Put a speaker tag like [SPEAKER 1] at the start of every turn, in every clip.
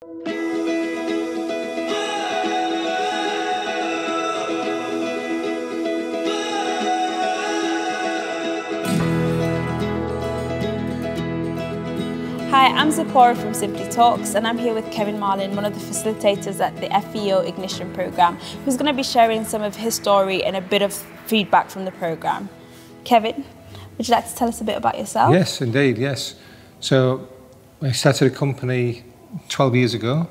[SPEAKER 1] Hi, I'm Zipporah from Simply Talks, and I'm here with Kevin Marling, one of the facilitators at the FEO Ignition program, who's going to be sharing some of his story and a bit of feedback from the program. Kevin, would you like to tell us a bit about yourself?
[SPEAKER 2] Yes, indeed, yes. So I started a company 12 years ago,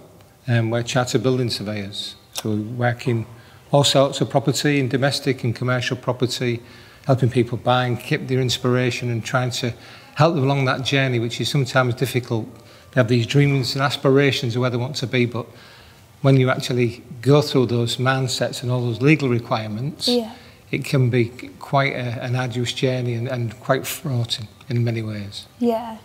[SPEAKER 2] and we're chartered building surveyors. So we work in all sorts of property, in domestic and commercial property, helping people buy and keep their inspiration and trying to help them along that journey, which is sometimes difficult. They have these dreams and aspirations of where they want to be, but when you actually go through those mindsets and all those legal requirements, it can be quite an arduous journey and quite fraught in many ways.
[SPEAKER 1] Yeah,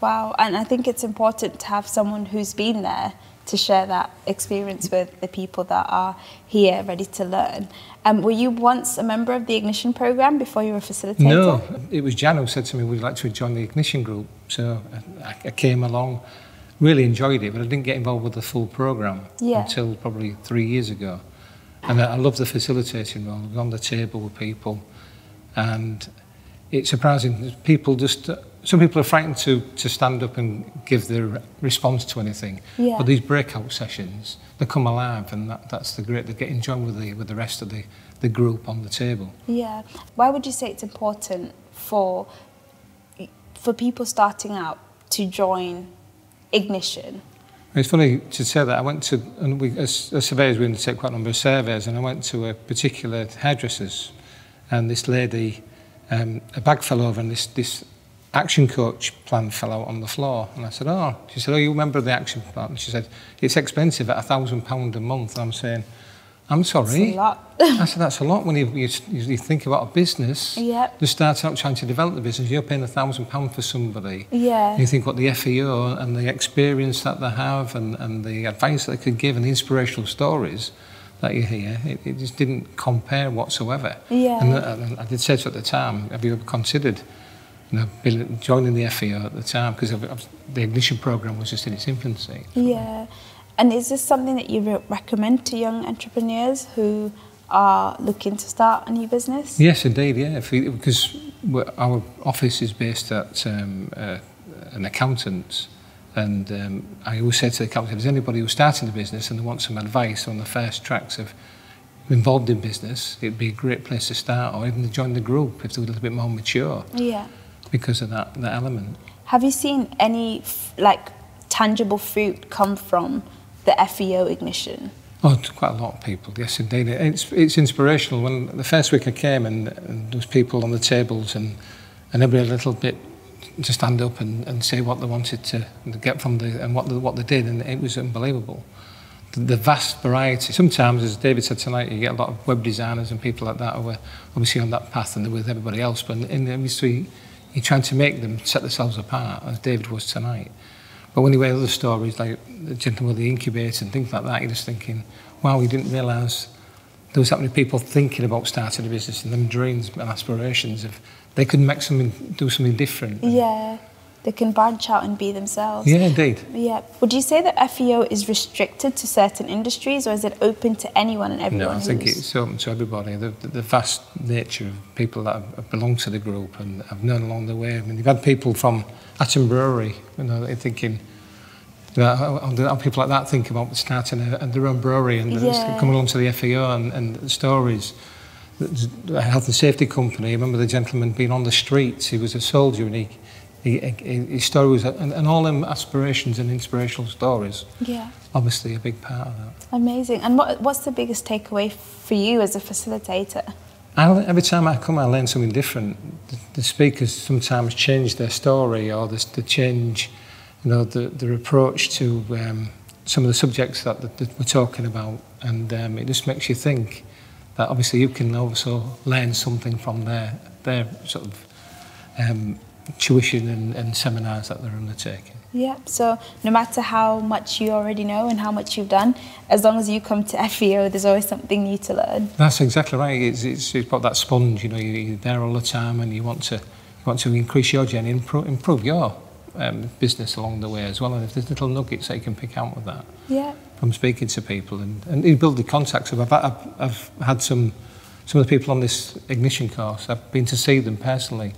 [SPEAKER 1] wow. And I think it's important to have someone who's been there to share that experience with the people that are here ready to learn. Were you once a member of the Ignition program before you were a facilitator?
[SPEAKER 2] No, it was Jan who said to me, would you like to join the Ignition group? So I came along, really enjoyed it, but I didn't get involved with the full program until probably 3 years ago. And I love the facilitating role, on the table with people. And it's surprising, some people are frightened to stand up and give their response to anything. But these breakout sessions, they come alive, and that's the great. They get enjoyed with the rest of the group on the table. Yeah.
[SPEAKER 1] Why would you say it's important for people starting out to join Ignition?
[SPEAKER 2] It's funny to say that. I went to, and as surveyors, we undertake quite a number of surveys, and I went to a particular hairdresser's, and this lady, a bag fell over, and this action coach plan fell out on the floor. And I said, oh, she said, oh, you remember the action plan? And she said, it's expensive at £1,000 a month. And I'm saying, I'm sorry.
[SPEAKER 1] That's a lot.
[SPEAKER 2] I said, that's a lot when you think about a business. Just start out trying to develop the business, you're paying £1,000 for somebody. You think what the FEO and the experience that they have and the advice that they could give and the inspirational stories that you hear, it just didn't compare whatsoever. And I did say to her at the time, have you ever considered joining the FEO at the time, because the Ignition program was just in its infancy.
[SPEAKER 1] And is this something that you recommend to young entrepreneurs who are looking to start a new business?
[SPEAKER 2] Yes, indeed, because our office is based at an accountant, and I always say to the accountant, if there's anybody who's starting a business and they want some advice on the first tracks of involved in business, it'd be a great place to start, or even to join the group if they're a little bit more mature. Because of that element.
[SPEAKER 1] Have you seen any tangible fruit come from the FEO Ignition?
[SPEAKER 2] Oh, quite a lot of people, yes indeed. It's inspirational. When the first week I came and there was people on the tables and everybody a little bit to stand up and say what they wanted to get from and what they did, and it was unbelievable. The vast variety. Sometimes, as David said tonight, you get a lot of web designers and people like that who are obviously on that path and they're with everybody else, but in the industry you're trying to make them set themselves apart, as David was tonight. But when you hear other stories, like the gentleman with the incubator and things like that, you're just thinking, wow, we didn't realise there was that many people thinking about starting a business and them dreams and aspirations of they could make do something different.
[SPEAKER 1] They can branch out and be themselves.
[SPEAKER 2] Indeed.
[SPEAKER 1] Would you say that FEO is restricted to certain industries, or is it open to anyone and everyone?
[SPEAKER 2] No, I think it's open to everybody. The vast nature of people that have belonged to the group and have known along the way. I mean, you've had people from Atom Brewery, they're thinking, how people like that think about starting their own brewery and coming along to the FEO and stories. The health and safety company, I remember the gentleman being on the streets, he was a soldier, and his story was, and all them aspirations and inspirational stories, obviously a big part of that.
[SPEAKER 1] Amazing. And what's the biggest takeaway for you as a facilitator?
[SPEAKER 2] Every time I come, I learn something different. The speakers sometimes change their story, or they change, their approach to some of the subjects that we're talking about, and it just makes you think that obviously you can also learn something from their sort of tuition and seminars that they're undertaking.
[SPEAKER 1] So no matter how much you already know and how much you've done, as long as you come to FEO, there's always something new to learn.
[SPEAKER 2] That's exactly right. It's about that sponge. You're there all the time, and you want to increase your journey, improve your business along the way as well. And if there's little nuggets that you can pick out with that,
[SPEAKER 1] Yeah.
[SPEAKER 2] from speaking to people and you build the contacts. I've had some of the people on this Ignition course. I've been to see them personally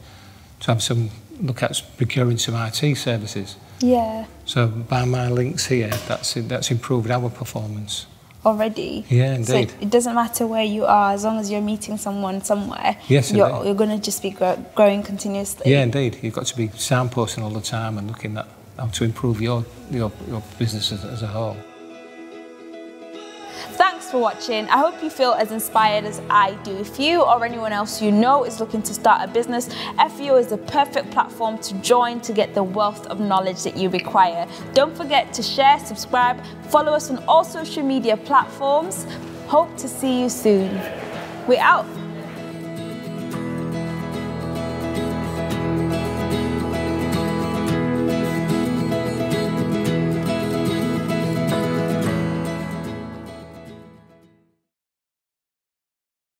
[SPEAKER 2] to have some look at procuring some IT services.
[SPEAKER 1] Yeah.
[SPEAKER 2] So by my links here, that's improved our performance.
[SPEAKER 1] Already.
[SPEAKER 2] Yeah, indeed.
[SPEAKER 1] So it doesn't matter where you are, as long as you're meeting someone somewhere.
[SPEAKER 2] Yes,
[SPEAKER 1] you're going to just be growing continuously.
[SPEAKER 2] Yeah, indeed. You've got to be signposting all the time and looking at how to improve your business as a whole.
[SPEAKER 1] Thanks for watching. I hope you feel as inspired as I do. If you or anyone else you know is looking to start a business, FEO is the perfect platform to join to get the wealth of knowledge that you require. Don't forget to share, subscribe, follow us on all social media platforms. Hope to see you soon. We're out.